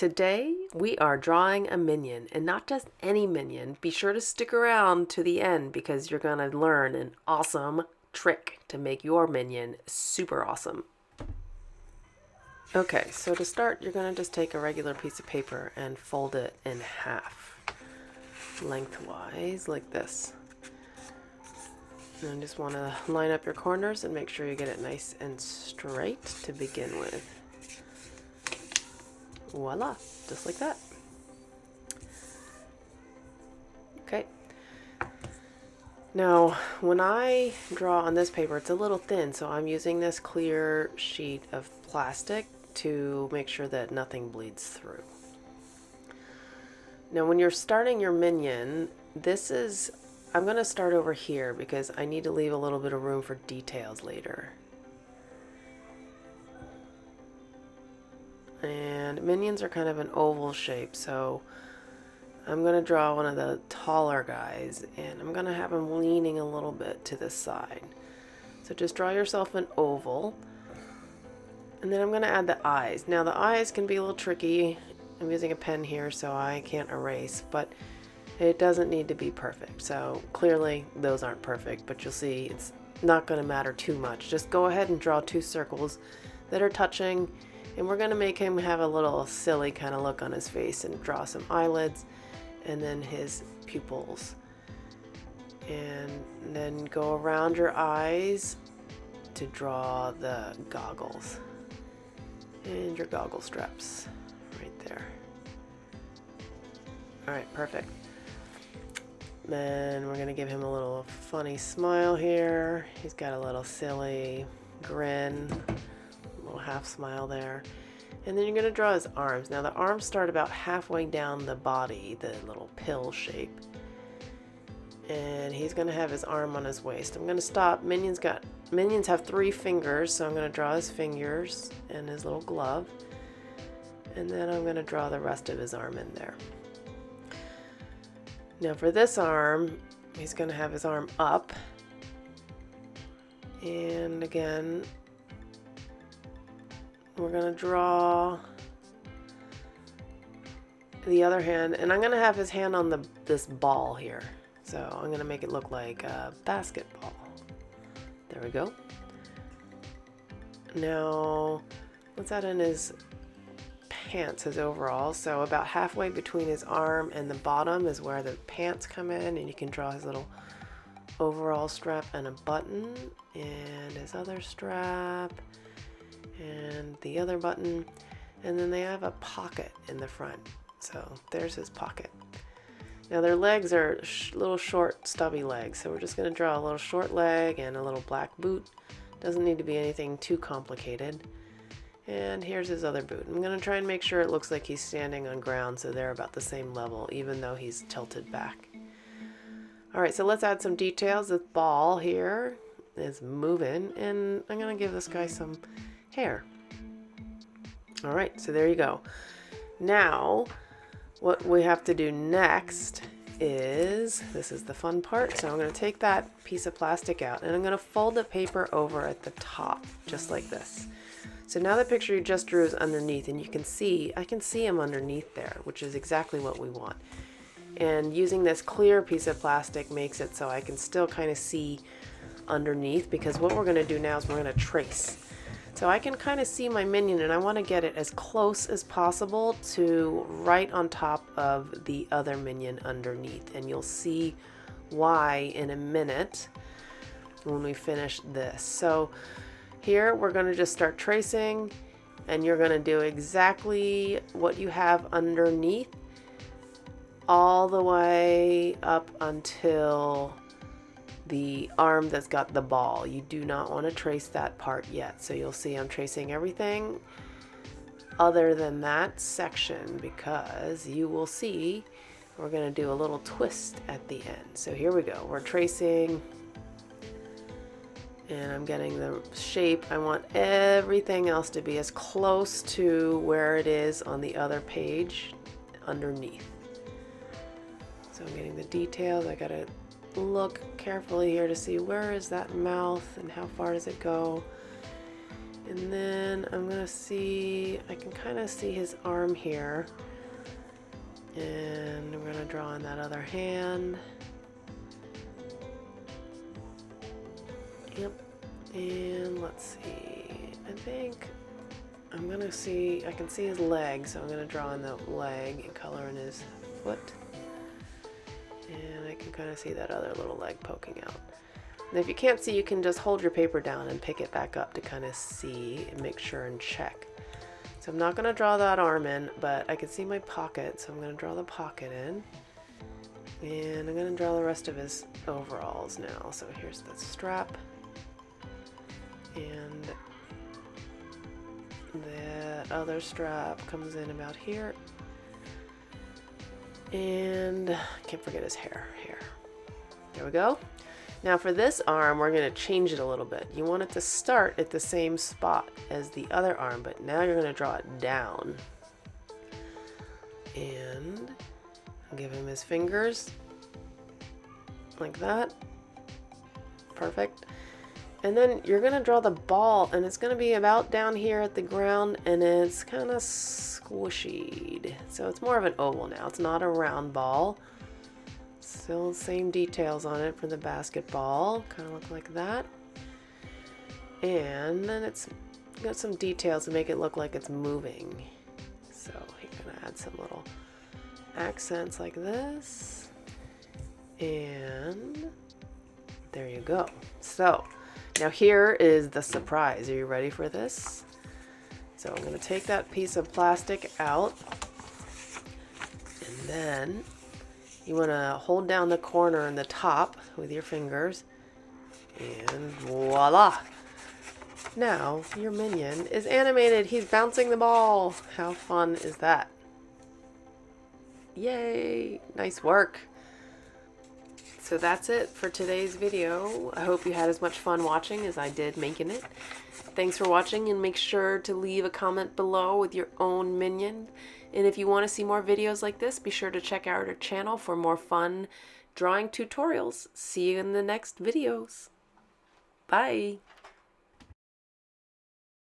Today we are drawing a minion, and not just any minion. Be sure to stick around to the end because you're going to learn an awesome trick to make your minion super awesome. Okay, so to start you're going to just take a regular piece of paper and fold it in half, lengthwise like this. And just want to line up your corners and make sure you get it nice and straight to begin with. Voila, just like that. Okay. Now, when I draw on this paper, it's a little thin, so I'm using this clear sheet of plastic to make sure that nothing bleeds through. Now, when you're starting your minion, I'm going to start over here because I need to leave a little bit of room for details later. And minions are kind of an oval shape, so I'm going to draw one of the taller guys, and I'm going to have him leaning a little bit to the side. So just draw yourself an oval, and then I'm going to add the eyes. Now the eyes can be a little tricky. I'm using a pen here so I can't erase, but it doesn't need to be perfect. So clearly those aren't perfect, but you'll see it's not going to matter too much. Just go ahead and draw two circles that are touching. And we're going to make him have a little silly kind of look on his face and draw some eyelids and then his pupils. And then go around your eyes to draw the goggles. And your goggle straps right there. Alright, perfect. Then we're going to give him a little funny smile here. He's got a little silly grin. Half smile there, and then you're going to draw his arms. Now the arms start about halfway down the body, the little pill shape, and he's going to have his arm on his waist. I'm going to stop. Minions have 3 fingers, so I'm going to draw his fingers and his little glove, and then I'm going to draw the rest of his arm in there. Now for this arm, he's going to have his arm up, and again we're going to draw the other hand, and I'm going to have his hand on this ball here. So I'm going to make it look like a basketball. There we go. Now let's add in his pants, his overalls. So about halfway between his arm and the bottom is where the pants come in, and you can draw his little overall strap and a button, and his other strap, and the other button, and then they have a pocket in the front. So there's his pocket. Now their legs are little short stubby legs, so we're just going to draw a little short leg and a little black boot. Doesn't need to be anything too complicated. And here's his other boot. I'm going to try and make sure it looks like he's standing on ground so they're about the same level even though he's tilted back. Alright, so let's add some details. This ball here is moving, and I'm going to give this guy some hair. Alright, so there you go. Now what we have to do next is, this is the fun part, so I'm going to take that piece of plastic out and I'm going to fold the paper over at the top just like this. So now the picture you just drew is underneath, and I can see him underneath there, which is exactly what we want. And using this clear piece of plastic makes it so I can still kind of see underneath, because what we're going to do now is we're going to trace. So I can kind of see my minion, and I want to get it as close as possible to right on top of the other minion underneath. And you'll see why in a minute when we finish this. So here we're going to just start tracing, and you're going to do exactly what you have underneath all the way up until the arm that's got the ball. You do not want to trace that part yet. So you'll see I'm tracing everything other than that section, because you will see we're going to do a little twist at the end. So here we go. We're tracing, and I'm getting the shape. I want everything else to be as close to where it is on the other page underneath. So I'm getting the details. I got to look carefully here to see where is that mouth and how far does it go. And then I'm gonna see, I can kind of see his arm here. And we're gonna draw in that other hand. Yep. And let's see, I think I'm gonna see, I can see his leg, so I'm gonna draw in the leg and color in his foot. And I can kind of see that other little leg poking out. And if you can't see, you can just hold your paper down and pick it back up to kind of see and make sure and check. So I'm not gonna draw that arm in, but I can see my pocket, so I'm gonna draw the pocket in. And I'm gonna draw the rest of his overalls now. So here's the strap. And that other strap comes in about here. And I can't forget his hair here. There we go. Now for this arm, we're going to change it a little bit. You want it to start at the same spot as the other arm, but now you're going to draw it down. And give him his fingers like that. Perfect. And then you're going to draw the ball, and it's going to be about down here at the ground, and it's kind of squishied. So it's more of an oval now. It's not a round ball. Still the same details on it for the basketball. Kind of look like that. And then it's got some details to make it look like it's moving. So you're going to add some little accents like this. And there you go. So now here is the surprise. Are you ready for this? So I'm going to take that piece of plastic out, and then you want to hold down the corner and the top with your fingers, and voila! Now your minion is animated. He's bouncing the ball. How fun is that? Yay! Nice work. So that's it for today's video. I hope you had as much fun watching as I did making it. Thanks for watching, and make sure to leave a comment below with your own minion. And if you want to see more videos like this, be sure to check out our channel for more fun drawing tutorials. See you in the next videos. Bye!